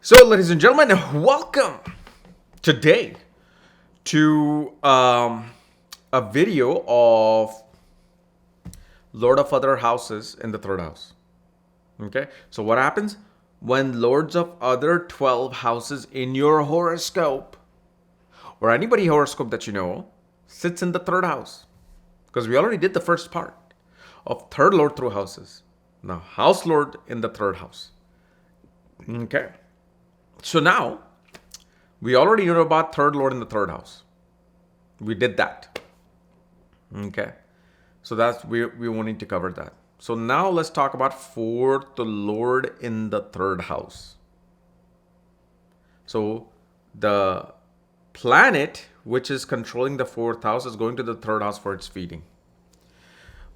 So, ladies and gentlemen, welcome today to a video of Lord of Other Houses in the third house. Okay, so what happens when Lords of other 12 houses in your horoscope or anybody horoscope that you know sits in the third house? Because we already did the first part of third Lord through houses. Now, House Lord in the third house. Okay. So now, we already know about third Lord in the third house. We did that. Okay. So that's we wanting to cover that. So now let's talk about fourth Lord in the third house. So the planet which is controlling the fourth house is going to the third house for its feeding.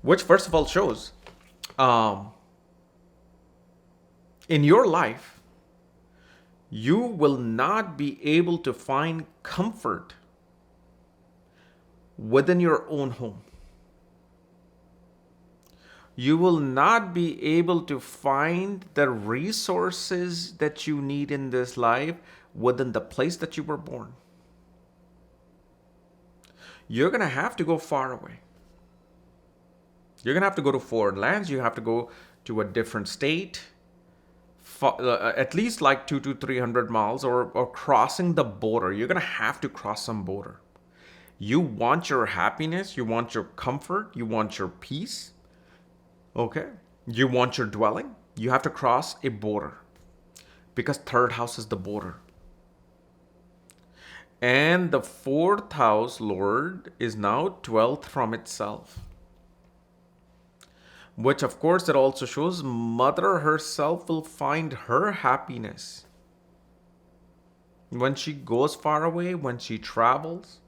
Which first of all shows in your life, you will not be able to find comfort within your own home. You will not be able to find the resources that you need in this life within the place that you were born. You're going to have to go far away. You're going to have to go to foreign lands. You have to go to a different state. At least like 200 to 300 miles or crossing the border. You're going to have to cross some border. You want your happiness. You want your comfort. You want your peace. Okay. You want your dwelling. You have to cross a border because third house is the border. And the fourth house Lord is now 12th from itself. Which of course it also shows mother herself will find her happiness when she goes far away, when she travels.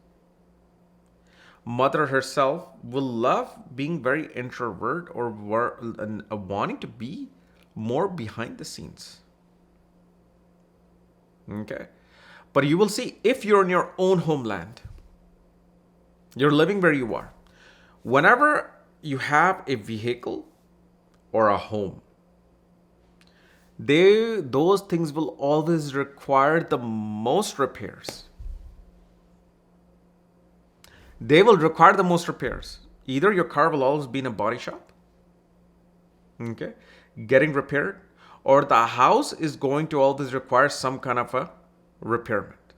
Mother herself will love being very introvert or wanting to be more behind the scenes. Okay. But you will see if you're in your own homeland, you're living where you are. Whenever you have a vehicle or a home, those things will always require the most repairs. They will require the most repairs. Either your car will always be in a body shop, okay, getting repaired, or the house is going to always require some kind of a repairment.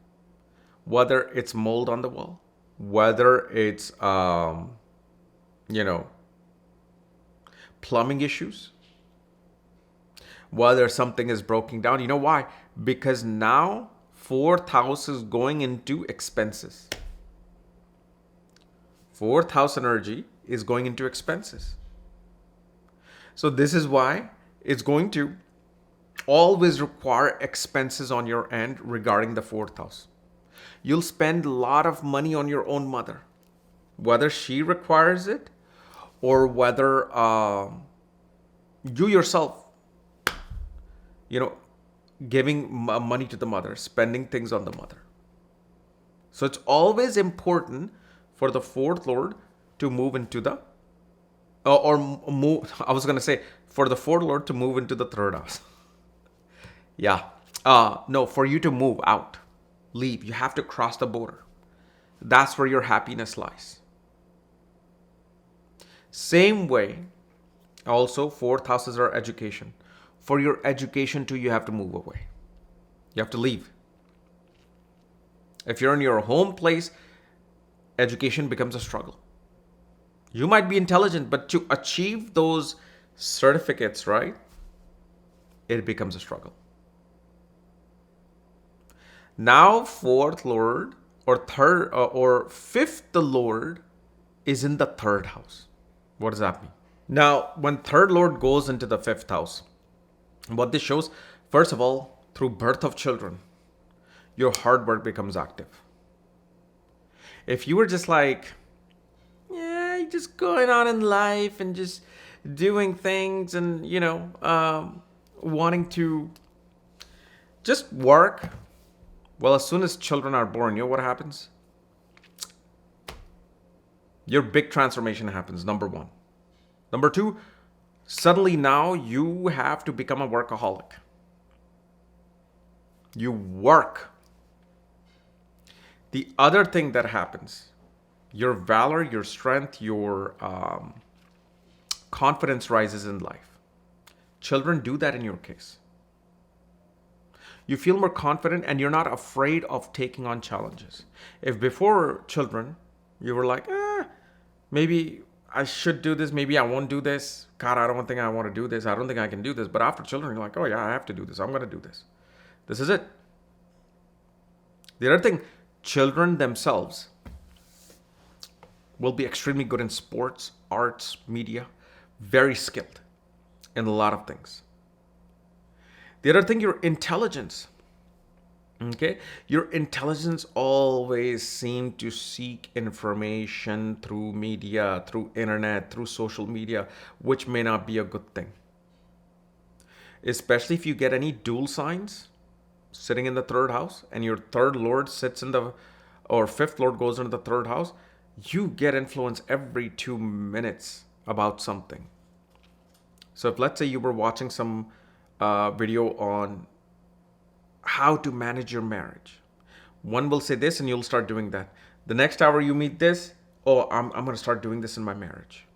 Whether it's mold on the wall, whether it's plumbing issues, whether something is broken down. You know why? Because now fourth house is going into expenses. Fourth house energy is going into expenses. So this is why it's going to always require expenses on your end regarding the fourth house. You'll spend a lot of money on your own mother, whether she requires it or whether you yourself, giving money to the mother, spending things on the mother. So it's always important for the fourth Lord to move into the, for the fourth Lord to move into the third house. Yeah. No, for you to move out, leave, you have to cross the border. That's where your happiness lies. Same way, also, fourth houses are education. For your education too, you have to move away. You have to leave. If you're in your home place, education becomes a struggle. You might be intelligent, but to achieve those certificates, right, it becomes a struggle. Now, fourth Lord or fifth Lord is in the third house. What does that mean? Now, when third Lord goes into the fifth house, what this shows, first of all, through birth of children, your hard work becomes active. If you were just like, just going on in life and just doing things and, wanting to just work, well, as soon as children are born, you know what happens? Your big transformation happens, number one. Number two, suddenly now you have to become a workaholic. You work. The other thing that happens, your valor, your strength, your confidence rises in life. Children do that in your case. You feel more confident and you're not afraid of taking on challenges. If before children, you were like, maybe I should do this, maybe I won't do this. God, I don't think I want to do this. I don't think I can do this. But after children, you're like, oh yeah, I have to do this. I'm going to do this. This is it. The other thing, children themselves will be extremely good in sports, arts, media, very skilled in a lot of things. The other thing, your intelligence. Okay? Your intelligence always seems to seek information through media, through internet, through social media, which may not be a good thing. Especially if you get any dual signs sitting in the third house and your third lord sits in the, or fifth lord goes into the third house, you get influence every 2 minutes about something. So if let's say you were watching some video on how to manage your marriage, one will say this and you'll start doing that. The next hour you meet this, oh, I'm going to start doing this in my marriage.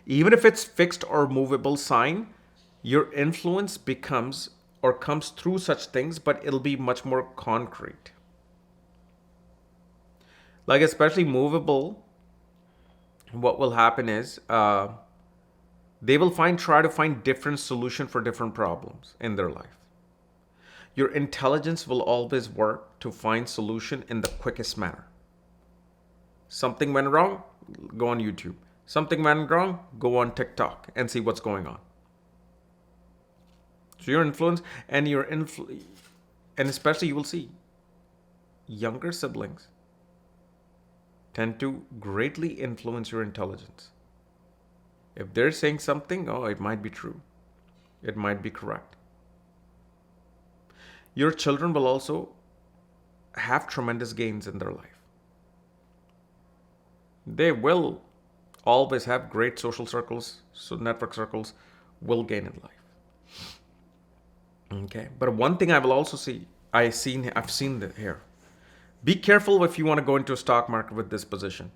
Even if it's fixed or movable sign, your influence becomes or comes through such things, but it'll be much more concrete. Like especially movable, what will happen is they will try to find different solution for different problems in their life. Your intelligence will always work to find solution in the quickest manner. Something went wrong, go on YouTube. Something went wrong, go on TikTok and see what's going on. So your influence and and especially you will see younger siblings tend to greatly influence your intelligence. If they're saying something, oh, it might be true. It might be correct. Your children will also have tremendous gains in their life. They will always have great social circles, so network circles will gain in life. Okay, but one thing I will also see, I've seen that here. Be careful if you want to go into a stock market with this position.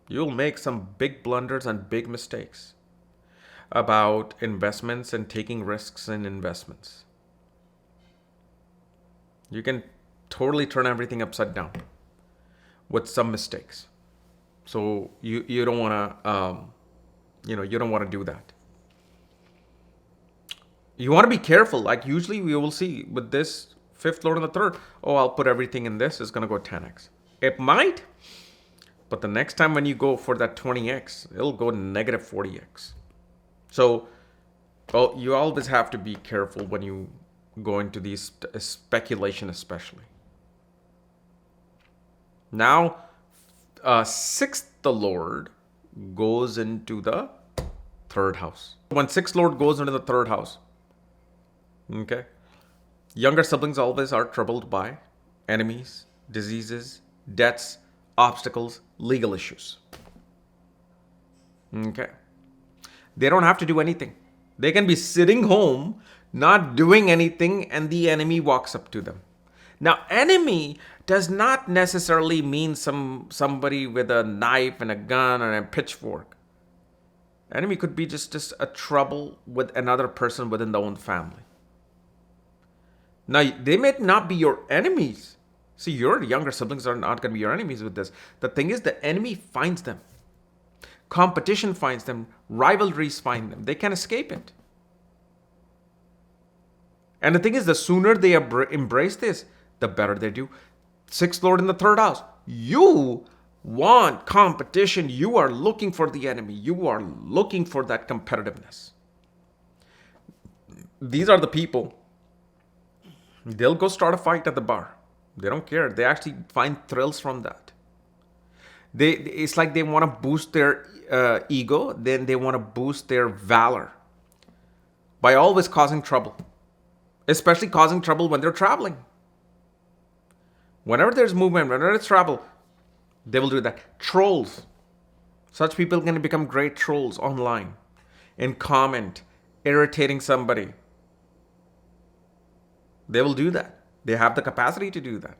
You'll make some big blunders and big mistakes about investments and taking risks in investments. You can totally turn everything upside down with some mistakes. So you don't want to you don't want to do that. You want to be careful. Like usually we will see with this fifth lord and the third, oh, I'll put everything in this, it's going to go 10x. It might, but the next time when you go for that 20x, it'll go negative 40x. So you always have to be careful when you go into these speculation, especially. Now, sixth lord goes into the third house. When sixth lord goes into the third house, okay, younger siblings always are troubled by enemies, diseases, debts, obstacles, legal issues. Okay. They don't have to do anything. They can be sitting home, not doing anything, and the enemy walks up to them. Now, enemy does not necessarily mean somebody with a knife and a gun and a pitchfork. Enemy could be just a trouble with another person within their own family. Now, they may not be your enemies. See, your younger siblings are not going to be your enemies with this. The thing is, the enemy finds them. Competition finds them. Rivalries find them. They can't escape it. And the thing is, the sooner they embrace this, the better they do. Sixth lord in the third house. You want competition. You are looking for the enemy. You are looking for that competitiveness. These are the people. They'll go start a fight at the bar. They don't care. They actually find thrills from that. It's like they want to boost their ego. Then they want to boost their valor by always causing trouble. Especially causing trouble when they're traveling. Whenever there's movement, whenever it's travel, they will do that. Trolls. Such people can become great trolls online and comment, irritating somebody. They will do that. They have the capacity to do that.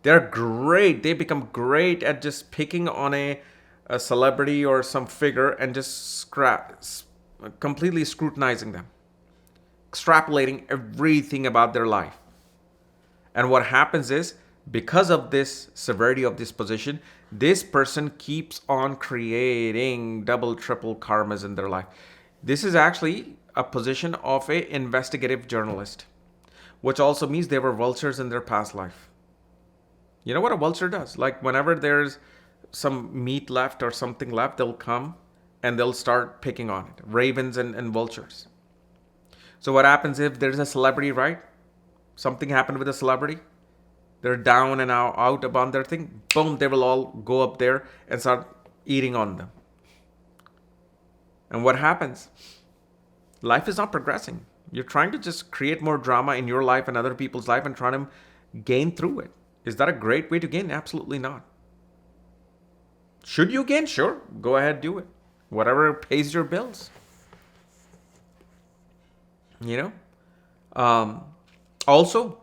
They're great. They become great at just picking on a celebrity or some figure and just completely scrutinizing them, extrapolating everything about their life. And what happens is, because of this severity of this position, this person keeps on creating double, triple karmas in their life. This is actually a position of a investigative journalist, which also means they were vultures in their past life. You know what a vulture does? Like whenever there's some meat left or something left, they'll come and they'll start picking on it. Ravens and vultures. So what happens if there's a celebrity, right? Something happened with a celebrity. They're down and out upon their thing. Boom, they will all go up there and start eating on them. And what happens? Life is not progressing. You're trying to just create more drama in your life and other people's life and trying to gain through it. Is that a great way to gain? Absolutely not. Should you gain? Sure. Go ahead, do it. Whatever pays your bills. You know? Also,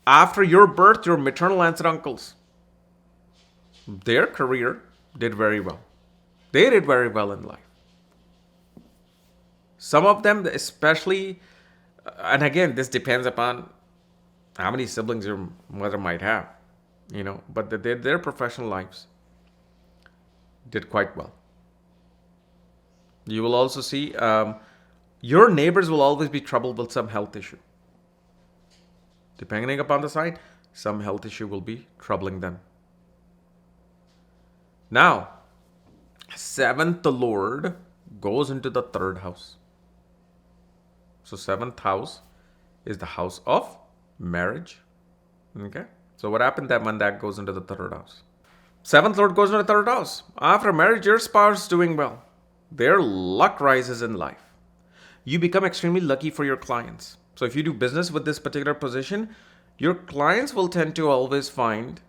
after your birth, your maternal aunts and uncles, their career did very well. They did very well in life. Some of them, especially, and again, this depends upon how many siblings your mother might have, you know, but their professional lives did quite well. You will also see your neighbors will always be troubled with some health issue. Depending upon the sign, some health issue will be troubling them. Now, 7th Lord goes into the 3rd house. So 7th house is the house of marriage. Okay. So what happened then when that goes into the 3rd house? 7th Lord goes into the 3rd house. After marriage, your spouse is doing well. Their luck rises in life. You become extremely lucky for your clients. So if you do business with this particular position, your clients will tend to always find,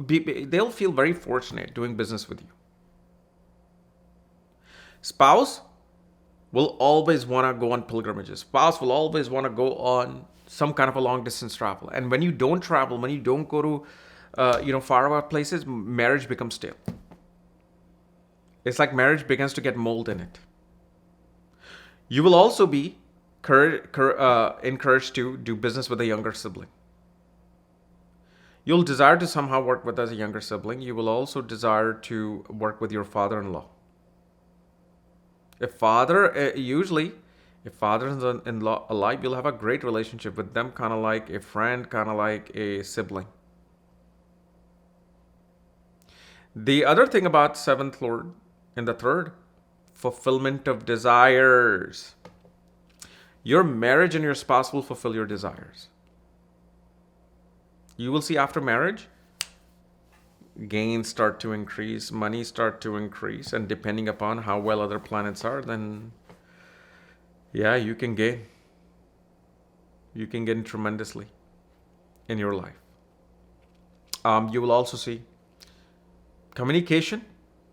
they'll feel very fortunate doing business with you. Spouse will always want to go on pilgrimages. Spouse will always want to go on some kind of a long distance travel. And when you don't travel, when you don't go to far away places, marriage becomes stale. It's like marriage begins to get mold in it. You will also be encouraged to do business with a younger sibling. You'll desire to somehow work with as a younger sibling. You will also desire to work with your father-in-law. If father-in-law alive, you'll have a great relationship with them, kind of like a friend, kind of like a sibling. The other thing about 7th Lord in the 3rd, fulfillment of desires. Your marriage and your spouse will fulfill your desires. You will see after marriage, gains start to increase, money start to increase, and depending upon how well other planets are, then yeah, you can gain. You can gain tremendously in your life. You will also see communication.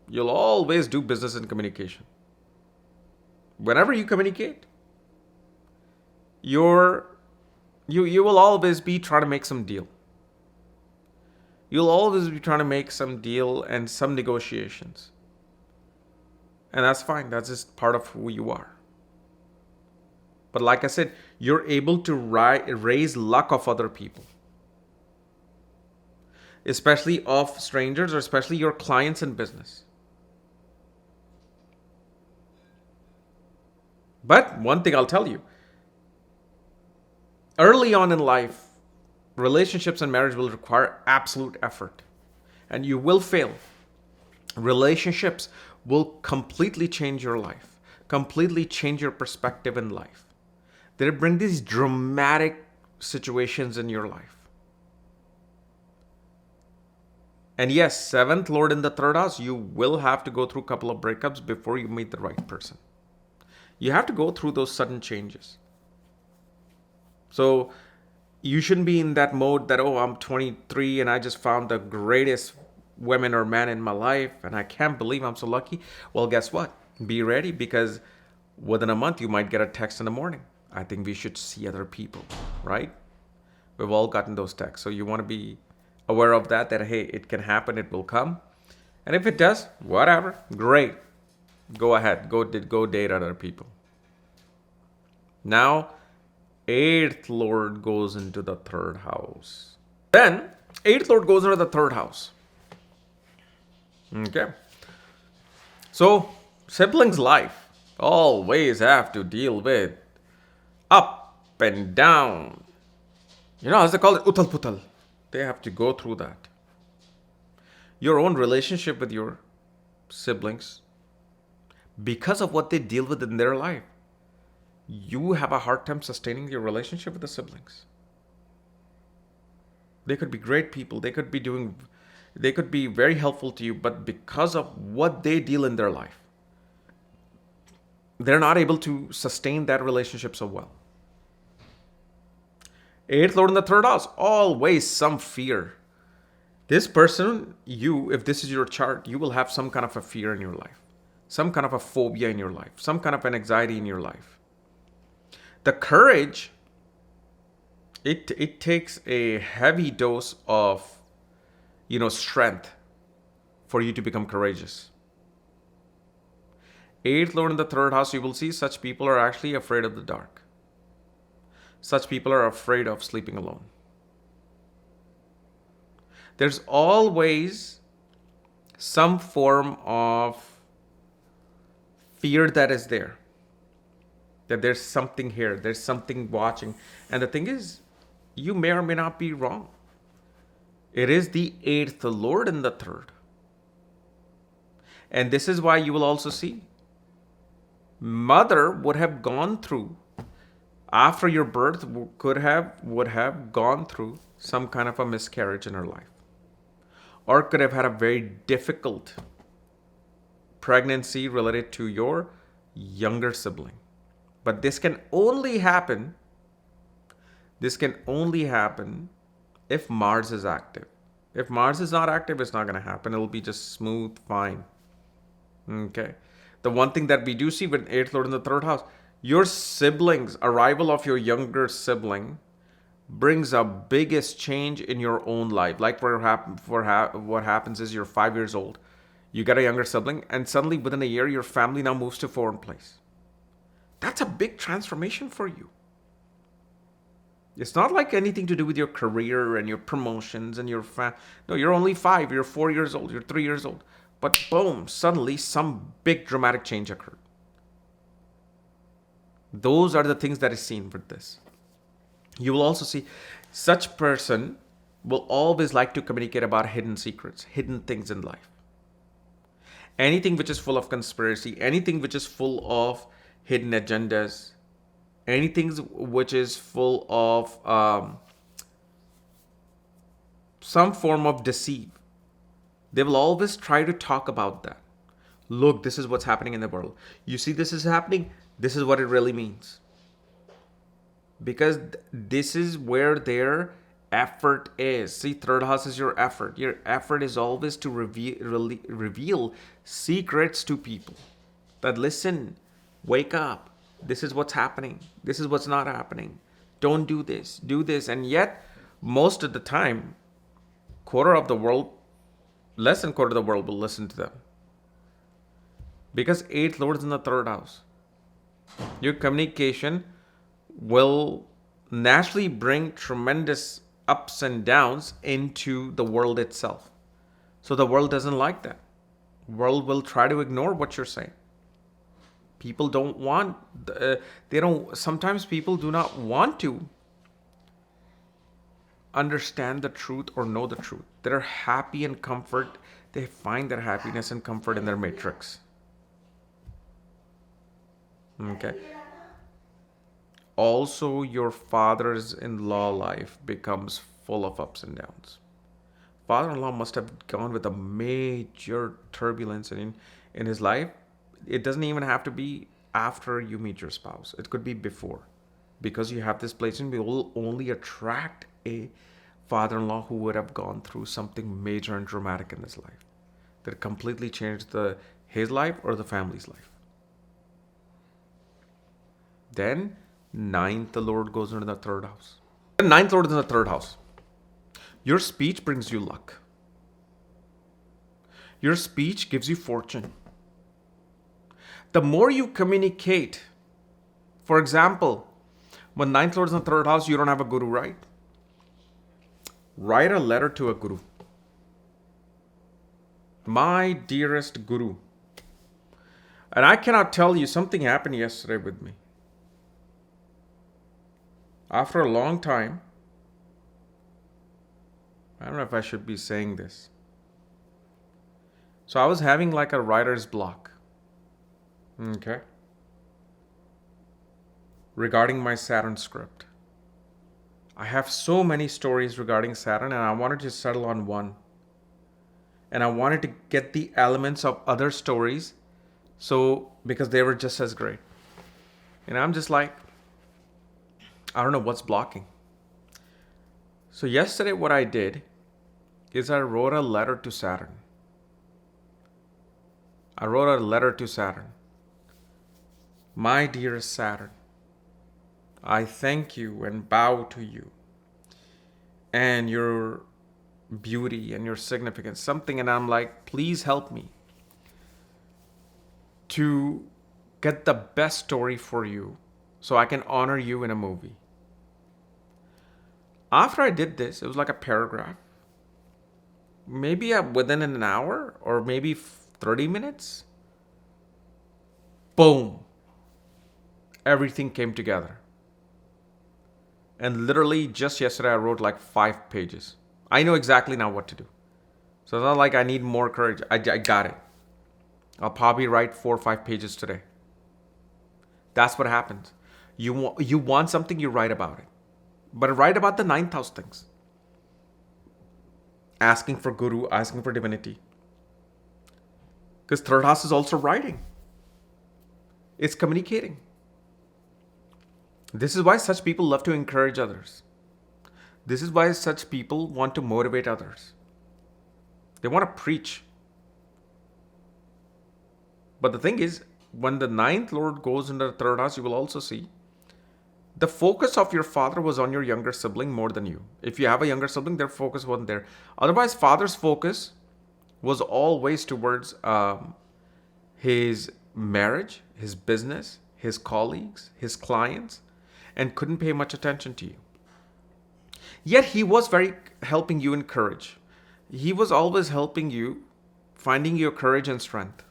You'll always do business in communication. Whenever you communicate, you will always be trying to make some deal. You'll always be trying to make some deal and some negotiations. And that's fine. That's just part of who you are. But like I said, you're able to raise luck of other people. Especially of strangers or especially your clients in business. But one thing I'll tell you. Early on in life, relationships and marriage will require absolute effort. And you will fail. Relationships will completely change your life. Completely change your perspective in life. They bring these dramatic situations in your life. And yes, 7th Lord in the 3rd house, you will have to go through a couple of breakups before you meet the right person. You have to go through those sudden changes. So you shouldn't be in that mode that, oh, I'm 23 and I just found the greatest woman or man in my life and I can't believe I'm so lucky. Well, guess what? Be ready, because within a month you might get a text in the morning. I think we should see other people, right? We've all gotten those texts. So you want to be aware of that, hey, it can happen, it will come. And if it does, whatever, great. Go ahead, go date other people. Now, 8th Lord goes into the 3rd house. Then, 8th Lord goes into the 3rd house. Okay. So, siblings' life always have to deal with up and down. As they call it, utal putal. They have to go through that. Your own relationship with your siblings, because of what they deal with in their life, you have a hard time sustaining your relationship with the siblings. They could be great people. They could be very helpful to you, but because of what they deal in their life, they're not able to sustain that relationship so well. 8th Lord in the 3rd house, always some fear. This person, if this is your chart, you will have some kind of a fear in your life, some kind of a phobia in your life, some kind of an anxiety in your life. The courage, it takes a heavy dose of, strength for you to become courageous. 8th Lord in the 3rd house, you will see such people are actually afraid of the dark. Such people are afraid of sleeping alone. There's always some form of fear that is there. That there's something here, there's something watching. And the thing is, you may or may not be wrong. It is the 8th Lord in the 3rd. And this is why you will also see mother would have gone through, after your birth, would have gone through some kind of a miscarriage in her life, or could have had a very difficult pregnancy related to your younger sibling. But this can only happen if Mars is active. If Mars is not active, it's not going to happen. It'll be just smooth, fine. Okay. The one thing that we do see with 8th Lord in the 3rd house, your siblings, arrival of your younger sibling brings a biggest change in your own life. Like what happens is you're 5 years old, you get a younger sibling, and suddenly within a year, your family now moves to a foreign place. That's a big transformation for you. It's not like anything to do with your career and your promotions and no, you're only 5, you're 4 years old, you're 3 years old. But boom, suddenly some big dramatic change occurred. Those are the things that is seen with this. You will also see such person will always like to communicate about hidden secrets, hidden things in life. Anything which is full of conspiracy, anything which is full of hidden agendas, anything which is full of some form of deceit, they will always try to talk about that. Look, this is what's happening in the world. You see this is happening, this is what it really means. Because this is where their effort is. See, 3rd house is your effort. Your effort is always to reveal secrets to people. That listen, wake up. This is what's happening. This is what's not happening. Don't do this. Do this. And yet, most of the time, less than quarter of the world will listen to them. Because 8th Lord is in the 3rd house. Your communication will naturally bring tremendous ups and downs into the world itself. So the world doesn't like that. World will try to ignore what you're saying. People don't want, sometimes people do not want to understand the truth or know the truth. They're happy and comfort. They find their happiness and comfort in their matrix. Okay. Also, your father's-in-law life becomes full of ups and downs. Father-in-law must have gone with a major turbulence in his life. It doesn't even have to be after you meet your spouse. It could be before. Because you have this placement, we will only attract a father-in-law who would have gone through something major and dramatic in his life that completely changed his life or the family's life. Then ninth Lord goes into the third house. The ninth Lord is in the third house. Your speech brings you luck. Your speech gives you fortune. The more you communicate, for example, when ninth Lord is in the third house, you don't have a guru, right? Write a letter to a guru. My dearest guru. And I cannot tell you, something happened yesterday with me. After a long time, I don't know if I should be saying this. So I was having like a writer's block. Okay. Regarding my Saturn script. I have so many stories regarding Saturn and I wanted to settle on one. And I wanted to get the elements of other stories because they were just as great. And I'm just like, I don't know what's blocking. So yesterday what I did is I wrote a letter to Saturn. My dearest Saturn, I thank you and bow to you and your beauty and your significance, something. And I'm like, please help me to get the best story for you so I can honor you in a movie. After I did this, it was like a paragraph. Maybe within an hour or maybe 30 minutes. Boom. Everything came together. And literally just yesterday, I wrote like 5 pages. I know exactly now what to do. So it's not like I need more courage. I got it. I'll probably write 4 or 5 pages today. That's what happens. You want something, you write about it. But write about the ninth house things. Asking for guru, asking for divinity. Because third house is also writing. It's communicating. This is why such people love to encourage others. This is why such people want to motivate others. They want to preach. But the thing is, when the ninth Lord goes into the third house, you will also see the focus of your father was on your younger sibling more than you. If you have a younger sibling, their focus wasn't there. Otherwise, father's focus was always towards his marriage, his business, his colleagues, his clients, and couldn't pay much attention to you. Yet he was very helping you in courage. He was always helping you, finding your courage and strength.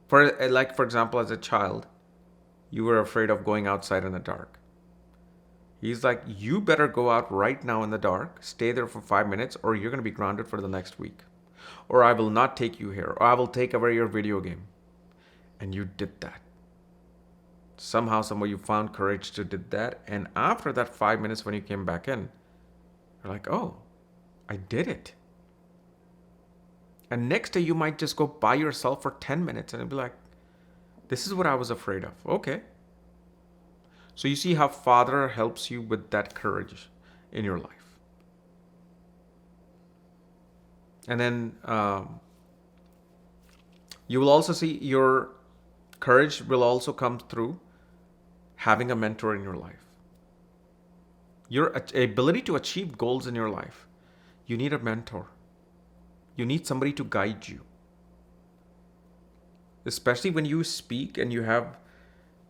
For example, as a child, you were afraid of going outside in the dark. He's like, you better go out right now in the dark, stay there for 5 minutes, or you're going to be grounded for the next week. Or I will not take you here, or I will take away your video game. And you did that. Somehow, somewhere you found courage to do that. And after that 5 minutes when you came back in, you're like, oh, I did it. And next day you might just go by yourself for 10 minutes and be like, this is what I was afraid of. Okay. So you see how Father helps you with that courage in your life. And then you will also see your courage will also come through having a mentor in your life. Your ability to achieve goals in your life, you need a mentor. You need somebody to guide you. Especially when you speak and you have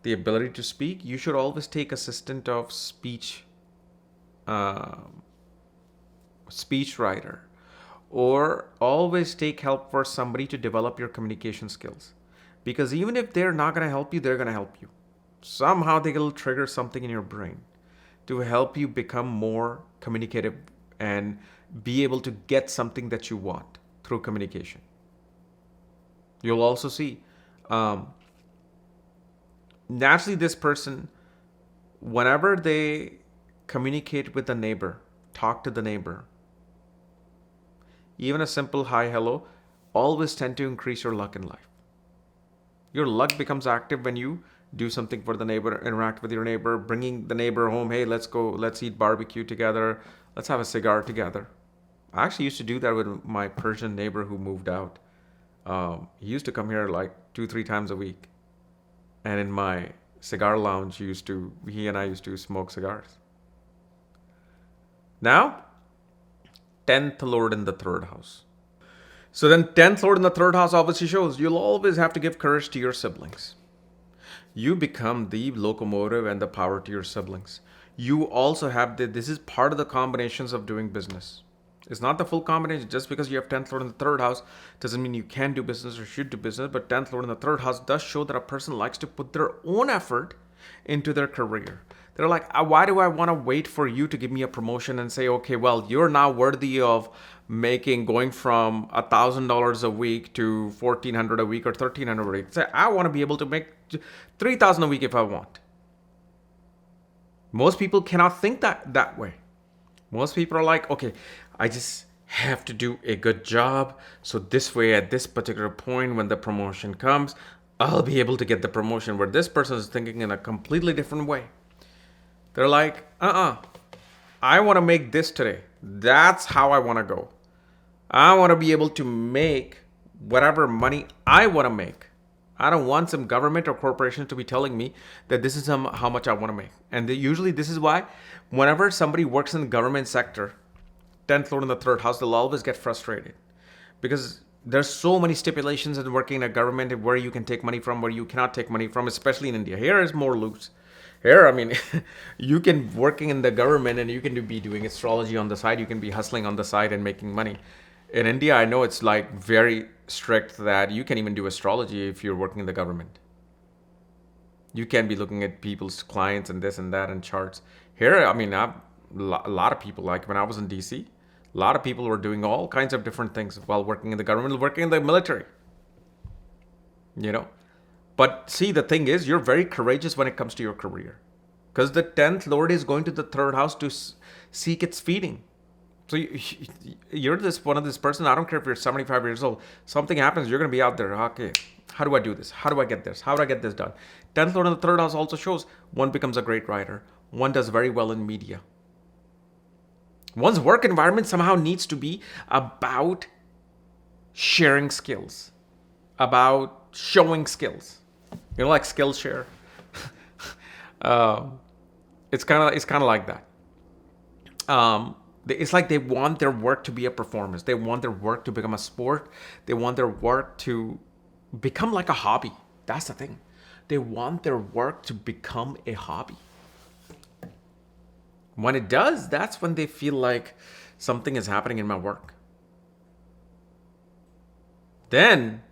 the ability to speak, you should always take assistant of speech writer, or always take help for somebody to develop your communication skills. Because even if they're not going to help you, they're going to help you. Somehow they will trigger something in your brain to help you become more communicative and be able to get something that you want through communication. You'll also see, naturally this person, whenever they communicate with a neighbor, talk to the neighbor, even a simple hi, hello, always tend to increase your luck in life. Your luck becomes active when you do something for the neighbor, interact with your neighbor, bringing the neighbor home. Hey, let's eat barbecue together. Let's have a cigar together. I actually used to do that with my Persian neighbor who moved out. He used to come here like 2-3 times a week. And in my cigar lounge. He and I used to smoke cigars. Now, 10th Lord in the third house. So then 10th Lord in the third house obviously shows you'll always have to give courage to your siblings. You become the locomotive and the power to your siblings. You also have this is part of the combinations of doing business. It's not the full combination. Just because you have 10th Lord in the third house doesn't mean you can do business or should do business. But 10th Lord in the third house does show that a person likes to put their own effort into their career. They're like, why do I want to wait for you to give me a promotion and say, okay, well, you're now worthy of going from $1,000 a week to $1,400 a week or $1,300 a week. Say, I want to be able to make $3,000 a week if I want. Most people cannot think that way. Most people are like, okay, I just have to do a good job. So this way, at this particular point, when the promotion comes, I'll be able to get the promotion. Where this person is thinking in a completely different way. They're like, I want to make this today. That's how I want to go. I want to be able to make whatever money I want to make. I don't want some government or corporation to be telling me that this is how much I want to make. And usually this is why whenever somebody works in the government sector, 10th Lord in the third house, they'll always get frustrated. Because there's so many stipulations in working in a government where you can take money from, where you cannot take money from, especially in India. Here is more loose. Here, I mean, you can working in the government and you can be doing astrology on the side. You can be hustling on the side and making money. In India, I know it's like very strict that you can even do astrology if you're working in the government. You can be looking at people's clients and this and that and charts. Here, I mean, a lot of people, like when I was in DC, a lot of people were doing all kinds of different things while working in the government, working in the military. But see, the thing is, you're very courageous when it comes to your career. Because the 10th Lord is going to the third house to seek its feeding. So you're one of this person, I don't care if you're 75 years old, something happens, you're going to be out there, okay, how do I do this? How do I get this? How do I get this done? 10th Lord in the third house also shows one becomes a great writer. One does very well in media. One's work environment somehow needs to be about sharing skills, about showing skills. Like Skillshare. It's kind of like that. It's like they want their work to be a performance. They want their work to become a sport. They want their work to become like a hobby. That's the thing. They want their work to become a hobby. When it does, that's when they feel like something is happening in my work. Then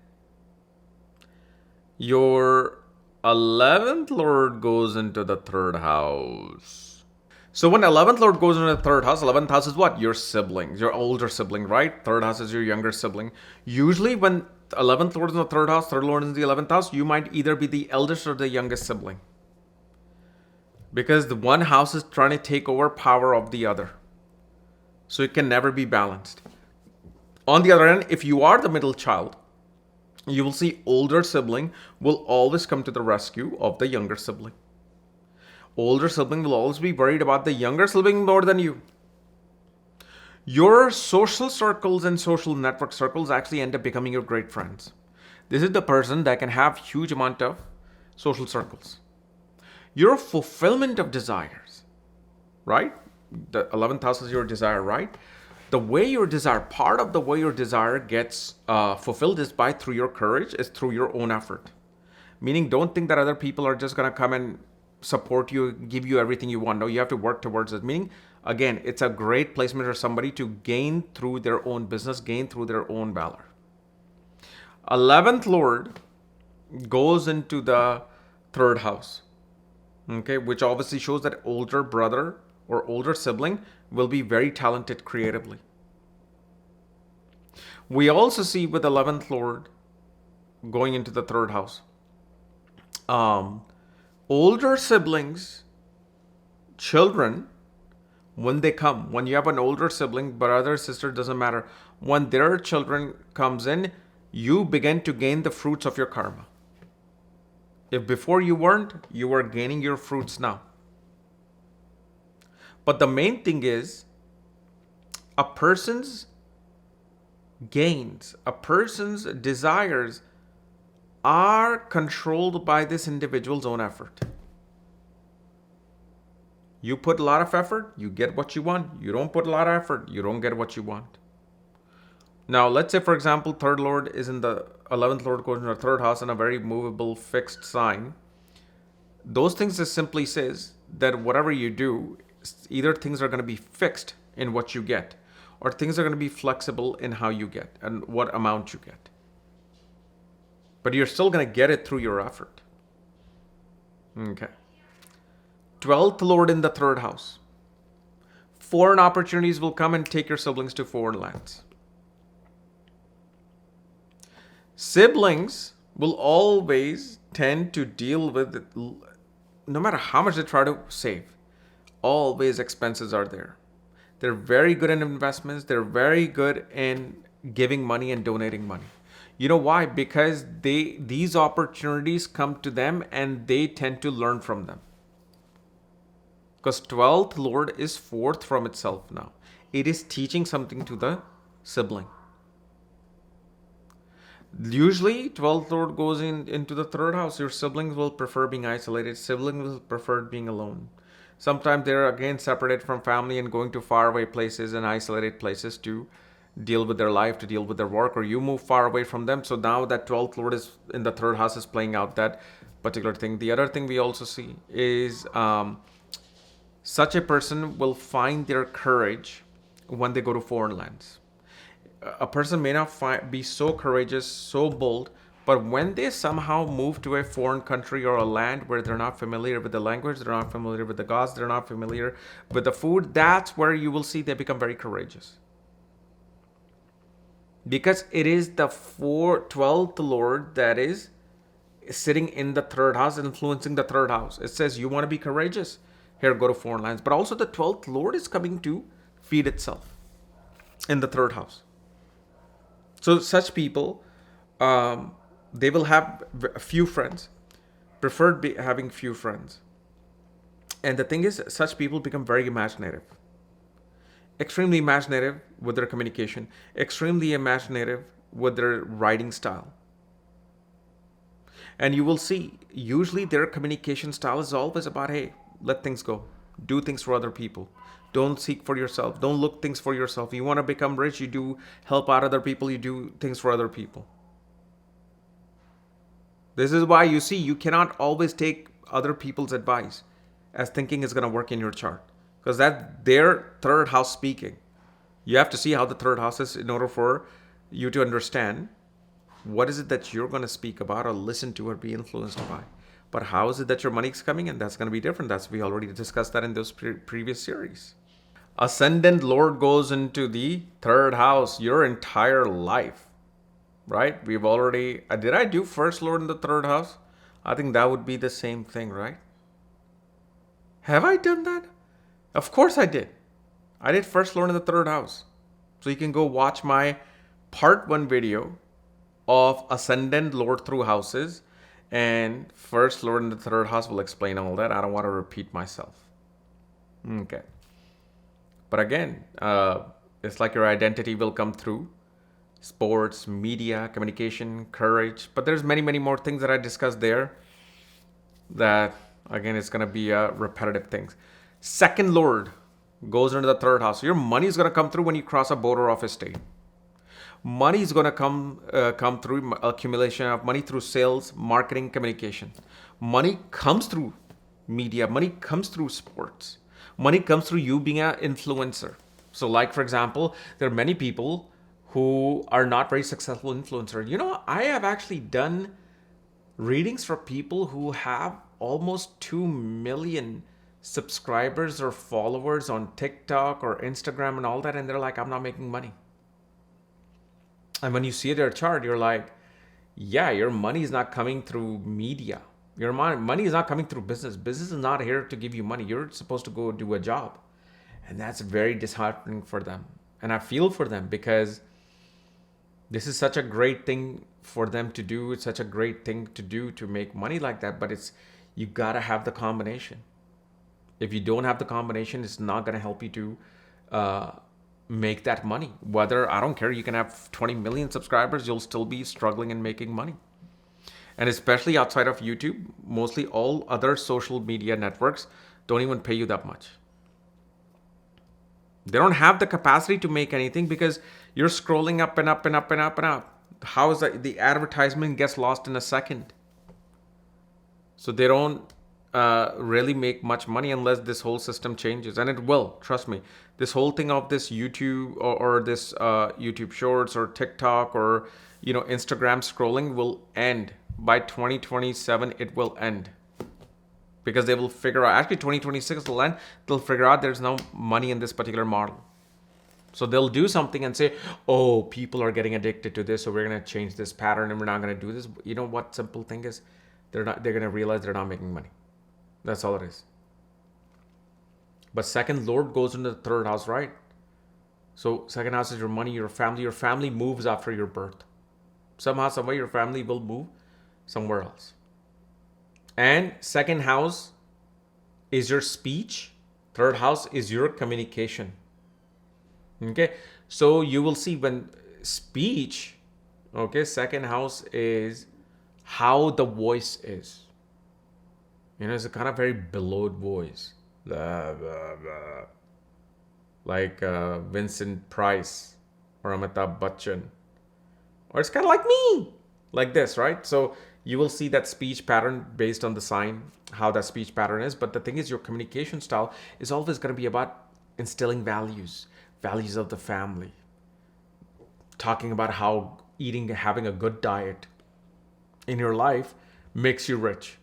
your 11th Lord goes into the third house. So when 11th Lord goes into the third house, 11th house is what? Your siblings, your older sibling, right? Third house is your younger sibling. Usually when 11th Lord is in the third house, third Lord is in the 11th house, you might either be the eldest or the youngest sibling. Because the one house is trying to take over power of the other. So it can never be balanced. On the other hand, if you are the middle child, you will see older sibling will always come to the rescue of the younger sibling. Older sibling will always be worried about the younger sibling more than you. Your social circles and social network circles actually end up becoming your great friends. This is the person that can have huge amount of social circles. Your fulfillment of desires, right? The 11th house is your desire, right? The way your desire, part of the way your desire gets fulfilled is through your courage, is through your own effort. Meaning, don't think that other people are just going to come and support you, give you everything you want. No, you have to work towards it. Meaning, again, it's a great placement for somebody to gain through their own business, gain through their own valor. 11th Lord goes into the third house, okay, which obviously shows that older brother or older sibling will be very talented creatively. We also see with 11th Lord going into the third house, older siblings, children, when you have an older sibling, brother, sister, doesn't matter, when their children comes in, you begin to gain the fruits of your karma. If before you weren't, you are gaining your fruits now. But the main thing is, a person's gains, a person's desires are controlled by this individual's own effort. You put a lot of effort, you get what you want. You don't put a lot of effort, you don't get what you want. Now, let's say, for example, third lord is in the 11th lord goes in the third house in a very movable, fixed sign. Those things just simply says that whatever you do, either things are going to be fixed in what you get, or things are going to be flexible in how you get and what amount you get. But you're still going to get it through your effort. Okay. 12th lord in the third house. Foreign opportunities will come and take your siblings to foreign lands. Siblings will always tend to deal with, no matter how much they try to save, always expenses are there. They're very good in investments. They're very good in giving money and donating money. You know why? Because these opportunities come to them and they tend to learn from them. Because 12th lord is fourth from itself now. It is teaching something to the sibling. Usually 12th lord goes into the third house. Your siblings will prefer being isolated. Siblings will prefer being alone. Sometimes they're again separated from family and going to faraway places and isolated places to deal with their life, to deal with their work, or you move far away from them. So now that 12th lord is in the third house is playing out that particular thing. The other thing we also see is such a person will find their courage when they go to foreign lands. A person may not be so courageous, so bold, but when they somehow move to a foreign country or a land where they're not familiar with the language, they're not familiar with the gods, they're not familiar with the food, that's where you will see they become very courageous. Because it is the 12th lord that is sitting in the third house, influencing the third house. It says you want to be courageous, here go to foreign lands. But also the 12th lord is coming to feed itself in the third house. So such people, they will have a few friends, preferred having few friends. And the thing is, such people become very imaginative. Extremely imaginative with their communication, extremely imaginative with their writing style. And you will see, usually their communication style is always about, hey, let things go. Do things for other people. Don't seek for yourself. Don't look things for yourself. You want to become rich, you do help out other people, you do things for other people. This is why you see, you cannot always take other people's advice as thinking is going to work in your chart. Because that's their third house speaking. You have to see how the third house is in order for you to understand what is it that you're going to speak about or listen to or be influenced by. But how is it that your money's coming in? That's going to be different. We already discussed that in those previous series. Ascendant lord goes into the third house your entire life, right? We've already, did I do first lord in the third house? I think that would be the same thing, right? Have I done that? Of course I did. I did first lord in the third house. So you can go watch my part 1 video of ascendant lord through houses, and first lord in the third house will explain all that. I don't want to repeat myself. Okay. But again, it's like your identity will come through sports, media, communication, courage. But there's many, many more things that I discussed there that, again, it's going to be repetitive things. Second lord goes into the third house. Your money is going to come through when you cross a border of a state. Money is going to come through accumulation of money through sales, marketing, communication. Money comes through media. Money comes through sports. Money comes through you being an influencer. So like, for example, there are many people who are not very successful influencers. You know, I have actually done readings for people who have almost 2 million subscribers or followers on TikTok or Instagram and all that. And they're like, I'm not making money. And when you see their chart, you're like, yeah, your money is not coming through media. Your money is not coming through business. Business is not here to give you money. You're supposed to go do a job. And that's very disheartening for them. And I feel for them because this is such a great thing for them to do. It's such a great thing to do to make money like that. But you got to have the combination. If you don't have the combination, it's not going to help you to make that money. Whether, I don't care, you can have 20 million subscribers, you'll still be struggling and making money. And especially outside of YouTube, mostly all other social media networks, don't even pay you that much. They don't have the capacity to make anything because you're scrolling up and up and up and up and up. How is that? The advertisement gets lost in a second. So they don't really make much money unless this whole system changes. And it will, trust me. This whole thing of this YouTube or this YouTube Shorts or TikTok or Instagram scrolling will end. By 2027, it will end. Because they will figure out, actually 2026 will end, they'll figure out there's no money in this particular model. So they'll do something and say, oh, people are getting addicted to this, so we're going to change this pattern and we're not going to do this. You know what simple thing is? They're going to realize they're not making money. That's all it is. But second Lord goes into the third house, right? So second house is your money, your family. Your family moves after your birth. Somehow, some way, your family will move somewhere else. And second house is your speech. Third house is your communication. Okay. So you will see when speech, okay, second house is how the voice is. It's a kind of very bellowed voice. Blah, blah, blah. Like Vincent Price or Amitabh Bachchan. Or it's kind of like me. Like this, right? So you will see that speech pattern based on the sign, how that speech pattern is. But the thing is, your communication style is always going to be about instilling values of the family. Talking about how having a good diet in your life makes you rich.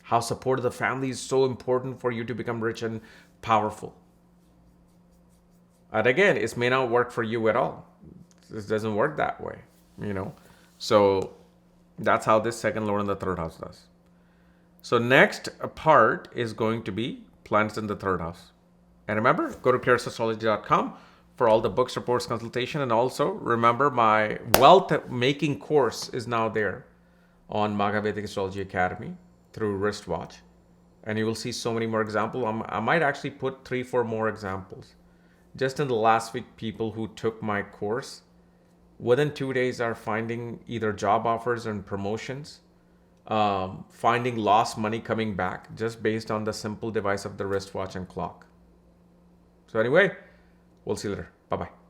How support of the family is so important for you to become rich and powerful. And again, it may not work for you at all. This doesn't work that way, So that's how this second Lord in the third house does. So next part is going to be planets in the third house. And remember, go to clearastrology.com for all the books, reports, consultation. And also remember, my wealth making course is now there on Magavedic Astrology Academy through wristwatch. And you will see so many more examples. I might actually put 3-4 more examples. Just in the last week, people who took my course within 2 days are finding either job offers and promotions, finding lost money coming back just based on the simple device of the wristwatch and clock. So anyway, we'll see you later. Bye-bye.